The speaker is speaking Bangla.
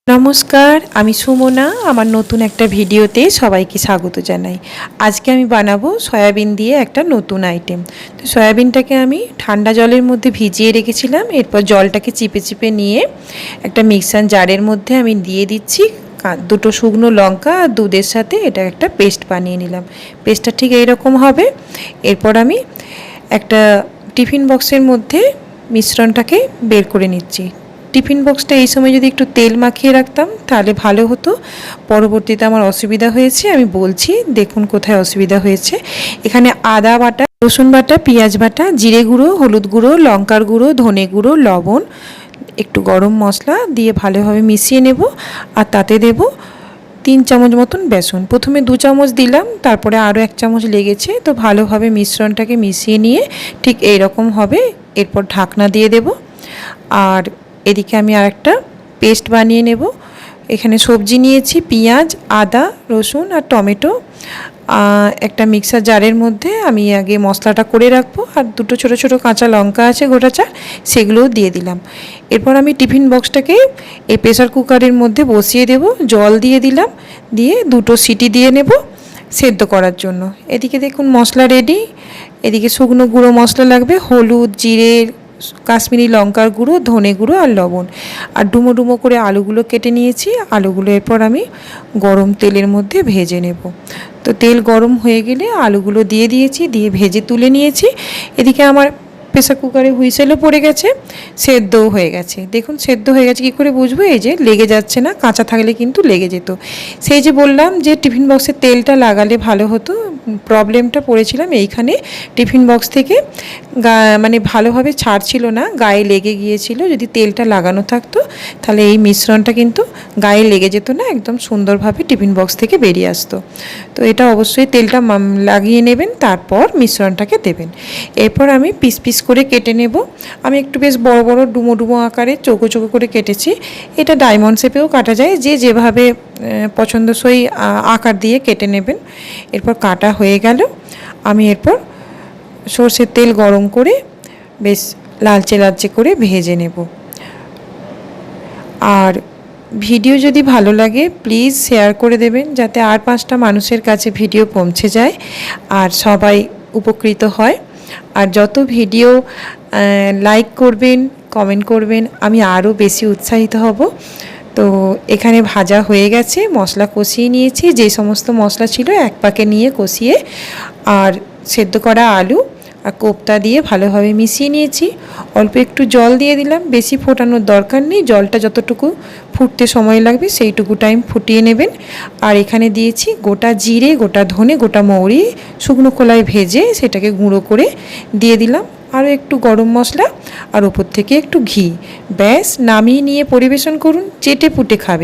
নমস্কার, আমি সুমনা। আমার নতুন একটা ভিডিওতে সবাইকে স্বাগত জানাই। আজকে আমি বানাবো সয়াবিন দিয়ে একটা নতুন আইটেম। তো সয়াবিনটাকে আমি ঠান্ডা জলের মধ্যে ভিজিয়ে রেখেছিলাম। এরপর জলটাকে চিপে চিপে নিয়ে একটা মিক্সার জারের মধ্যে আমি দিয়ে দিচ্ছি দুটো শুকনো লঙ্কা আর দুধের সাথে এটা একটা পেস্ট বানিয়ে নিলাম। পেস্টটা ঠিক এইরকম হবে। এরপর আমি একটা টিফিন বক্সের মধ্যে মিশ্রণটাকে বের করে নিচ্ছি। টিফিন বক্সটা এই সময় যদি একটু তেল মাখিয়ে রাখতাম তাহলে ভালো হতো। পরবর্তীতে আমার অসুবিধা হয়েছে, আমি বলছি দেখুন কোথায় অসুবিধা হয়েছে। এখানে আদা বাটা, রসুন বাটা, পেঁয়াজ বাটা, জিরে গুঁড়ো, হলুদ গুঁড়ো, লঙ্কার গুঁড়ো, ধনে গুঁড়ো, লবণ, একটু গরম মশলা দিয়ে ভালোভাবে মিশিয়ে নেব। আর তাতে দেব 3 চামচ মতন বেসন। প্রথমে 2 চামচ দিলাম, তারপরে আরও 1 চামচ লেগেছে। তো ভালোভাবে মিশ্রণটাকে মিশিয়ে নিয়ে ঠিক এইরকম হবে। এরপর ঢাকনা দিয়ে দেব। আর এদিকে আমি আরেকটা পেস্ট বানিয়ে নেব। এখানে সবজি নিয়েছি, পেঁয়াজ, আদা, রসুন আর টমেটো। একটা মিক্সার জারের মধ্যে আমি আগে মশলাটা করে রাখবো। আর দুটো ছোটো ছোটো কাঁচা লঙ্কা আছে গোটা 4, সেগুলোও দিয়ে দিলাম। এরপর আমি টিফিন বক্সটাকে এই প্রেসার কুকারের মধ্যে বসিয়ে দেব। জল দিয়ে দিলাম, দিয়ে 2টো সিটি দিয়ে নেব সেদ্ধ করার জন্য। এদিকে দেখুন মশলা রেডি। এদিকে শুকনো গুঁড়ো মশলা লাগবে, হলুদ, জিরে, কাশ্মীরি লঙ্কার গুঁড়ো, ধনে গুঁড়ো আর লবণ। আর ডুমো ডুমো করে আলুগুলো কেটে নিয়েছি। আলুগুলো এরপর আমি গরম তেলের মধ্যে ভেজে নেব। তো তেল গরম হয়ে গেলে আলুগুলো দিয়ে দিয়েছি, দিয়ে ভেজে তুলে নিয়েছি। এদিকে আমার প্রেসার কুকারে হুইসেলও পড়ে গেছে, সেদ্ধও হয়ে গেছে। দেখুন সেদ্ধ হয়ে গেছে, কী করে বুঝবো? এই যে লেগে যাচ্ছে না, কাঁচা থাকলে কিন্তু লেগে যেত। সেই যে বললাম যে টিফিন বক্সে তেলটা লাগালে ভালো হতো, প্রবলেমটা পড়েছিলাম এইখানে। টিফিন বক্স থেকে মানে ভালোভাবে ছাড়ছিল না, গায়ে লেগে গিয়েছিল। যদি তেলটা লাগানো থাকতো তাহলে এই মিশ্রণটা কিন্তু গায়ে লেগে যেত না, একদম সুন্দরভাবে টিফিন বক্স থেকে বেরিয়ে আসতো। তো এটা অবশ্যই তেলটা লাগিয়ে নেবেন, তারপর মিশ্রণটাকে দেবেন। এরপর আমি পিস পিস করে কেটে নেব। আমি একটু বেশ বড় বড় ডুমো ডুমো আকারে চৌকো চৌকো করে কেটেছি। এটা ডায়মন্ড শেপেও কাটা যায়, যে যেভাবে পছন্দসই আকার দিয়ে কেটে নেবেন। এরপর কাটা হয়ে গেল। আমি এরপর সর্ষের তেল গরম করে বেশ লালচে লালচে করে ভেজে নেব। আর ভিডিও যদি ভালো লাগে প্লিজ শেয়ার করে দেবেন, যাতে আর 5টা মানুষের কাছে ভিডিও পৌঁছে যায় আর সবাই উপকৃত হয়। আর যত ভিডিও লাইক করবেন, কমেন্ট করবেন, আমি আরও বেশি উৎসাহিত হব। তো এখানে ভাজা হয়ে গেছে, মশলা কষিয়ে নিয়েছি। যে সমস্ত মশলা ছিল এক পাকে নিয়ে কষিয়ে, আর সেদ্ধ করা আলু আর কোপ্তা দিয়ে ভালোভাবে মিশিয়ে নিয়েছি। অল্প একটু জল দিয়ে দিলাম, বেশি ফোটানোর দরকার নেই। জলটা যতটুকু ফুটতে সময় লাগবে সেইটুকু টাইম ফুটিয়ে নেবেন। আর এখানে দিয়েছি গোটা জিরে, গোটা ধনে, গোটা মৌরি শুকনো খোলায় ভেজে সেটাকে গুঁড়ো করে দিয়ে দিলাম। আরও একটু গরম মশলা আর ওপর থেকে একটু ঘি। ব্যাস, নামিয়ে নিয়ে পরিবেশন করুন, চেটে পুটে খাবে